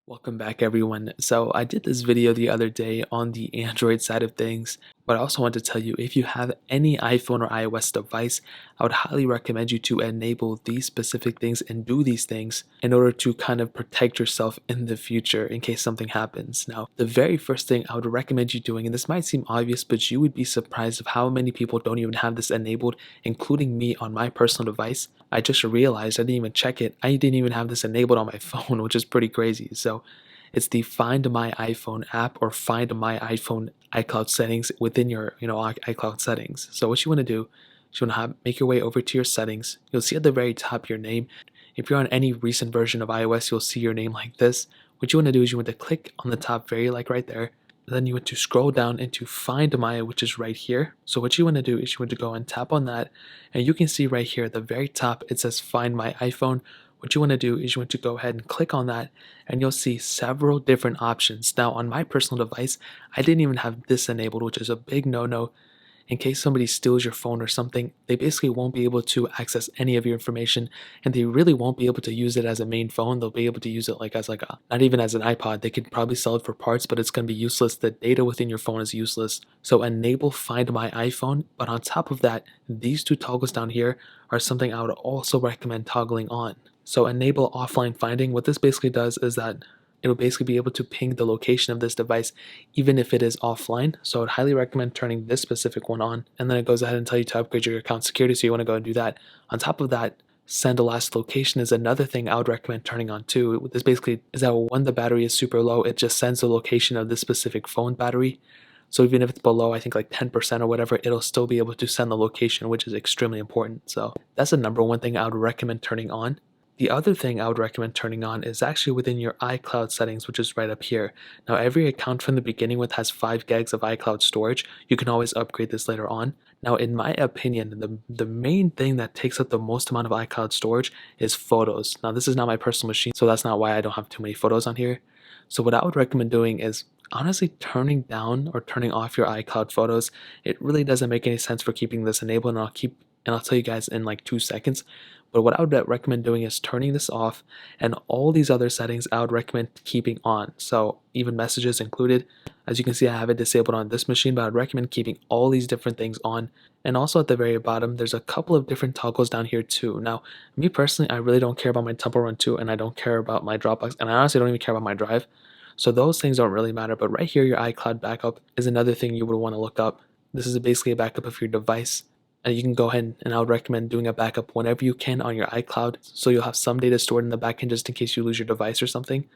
Welcome back everyone. So I did this video the other day on the Android side of things, but I also want to tell you if you have any iPhone or iOS device, I would highly recommend you to enable these specific things and do these things in order to kind of protect yourself in the future in case something happens. Now, the very first thing I would recommend you doing, and this might seem obvious, but you would be surprised of how many people don't even have this enabled, including me on my personal device. I just realized I didn't even check it. I didn't even have this enabled on my phone, which is pretty crazy. So it's the Find My iPhone app or Find My iPhone iCloud settings within your iCloud settings. So what you want to do is you want to make your way over to your settings. You'll see at the very top your name. If you're on any recent version of iOS, you'll see your name like this. What you want to do is you want to click on the top right there. Then you want to scroll down into Find My, which is right here. So what you want to do is you want to go and tap on that, and you can see right here at the very top it says Find My iPhone. What you want to do is you want to go ahead and click on that, and you'll see several different options. Now on my personal device, I didn't even have this enabled, which is a big no-no. In case somebody steals your phone or something, they basically won't be able to access any of your information, and they really won't be able to use it as a main phone. They'll be able to use it like as not even as an iPod. They could probably sell it for parts, but it's going to be useless. The data within your phone is useless. So enable Find My iPhone, but on top of that, these two toggles down here are something I would also recommend toggling on. So enable offline finding. What this basically does is that it will basically be able to ping the location of this device even if it is offline. So I'd highly recommend turning this specific one on, and then it goes ahead and tell you to upgrade your account security, so you want to go and do that. On top of that, send a last location is another thing I would recommend turning on too. This basically is that when the battery is super low, it just sends the location of this specific phone battery. So even if it's below, I think like 10% or whatever, it'll still be able to send the location, which is extremely important. So that's the number one thing I would recommend turning on. The other thing I would recommend turning on is actually within your iCloud settings, which is right up here. Now, every account from the beginning with has 5 gigs of iCloud storage. You can always upgrade this later on. Now, in my opinion, the main thing that takes up the most amount of iCloud storage is photos. Now, this is not my personal machine, so that's not why I don't have too many photos on here. So what I would recommend doing is honestly turning down or turning off your iCloud photos. It really doesn't make any sense for keeping this enabled, and I'll tell you guys in like 2 seconds. But what I would recommend doing is turning this off, and all these other settings I would recommend keeping on. So even messages included. As you can see, I have it disabled on this machine, but I'd recommend keeping all these different things on. And also at the very bottom, there's a couple of different toggles down here too. Now, me personally, I really don't care about my Temple Run 2, and I don't care about my Dropbox, and I honestly don't even care about my Drive. So those things don't really matter. But right here, your iCloud backup is another thing you would want to look up. This is basically a backup of your device. And you can go ahead and I would recommend doing a backup whenever you can on your iCloud, so you'll have some data stored in the backend just in case you lose your device or something.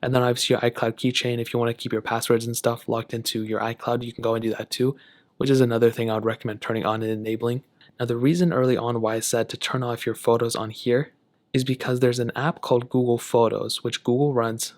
And then obviously your iCloud keychain, if you want to keep your passwords and stuff locked into your iCloud, you can go and do that too, which is another thing I would recommend turning on and enabling. Now, the reason early on why I said to turn off your photos on here is because there's an app called Google Photos, which Google runs.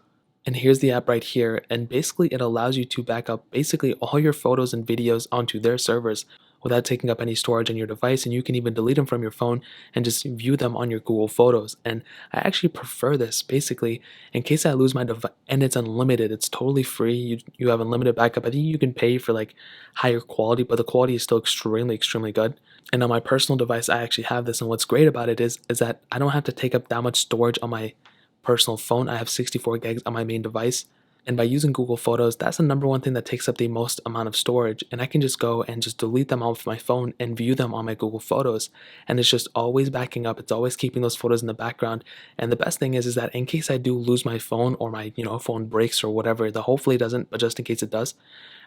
And here's the app right here, and basically it allows you to back up basically all your photos and videos onto their servers without taking up any storage on your device, and you can even delete them from your phone and just view them on your Google Photos. And I actually prefer this basically in case I lose my device, and it's unlimited. It's totally free. You have unlimited backup. I think you can pay for like higher quality, but the quality is still extremely good. And on my personal device, I actually have this, and what's great about it is that I don't have to take up that much storage on my personal phone. I have 64 gigs on my main device. And by using Google Photos, that's the number one thing that takes up the most amount of storage. And I can just go and just delete them off my phone and view them on my Google Photos. And it's just always backing up. It's always keeping those photos in the background. And the best thing is that in case I do lose my phone, or my phone breaks or whatever, hopefully it doesn't, but just in case it does,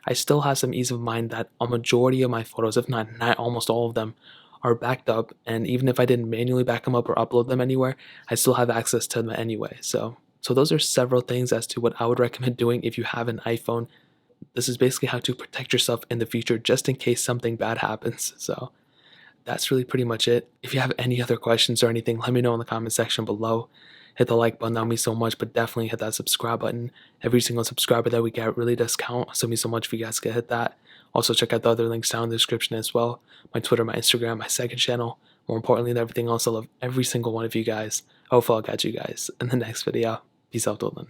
I still have some ease of mind that a majority of my photos, if not almost all of them, are backed up. And even if I didn't manually back them up or upload them anywhere, I still have access to them anyway. So those are several things as to what I would recommend doing if you have an iPhone. This is basically how to protect yourself in the future just in case something bad happens. So that's really pretty much it. If you have any other questions or anything, let me know in the comment section below. Hit the like button, that would mean so much, but definitely hit that subscribe button. Every single subscriber that we get really does count, so it means so much if you guys could hit that. Also check out the other links down in the description as well. My Twitter, my Instagram, my second channel. More importantly than everything else, I love every single one of you guys. Hopefully I'll catch you guys in the next video. Peace out, Dolan.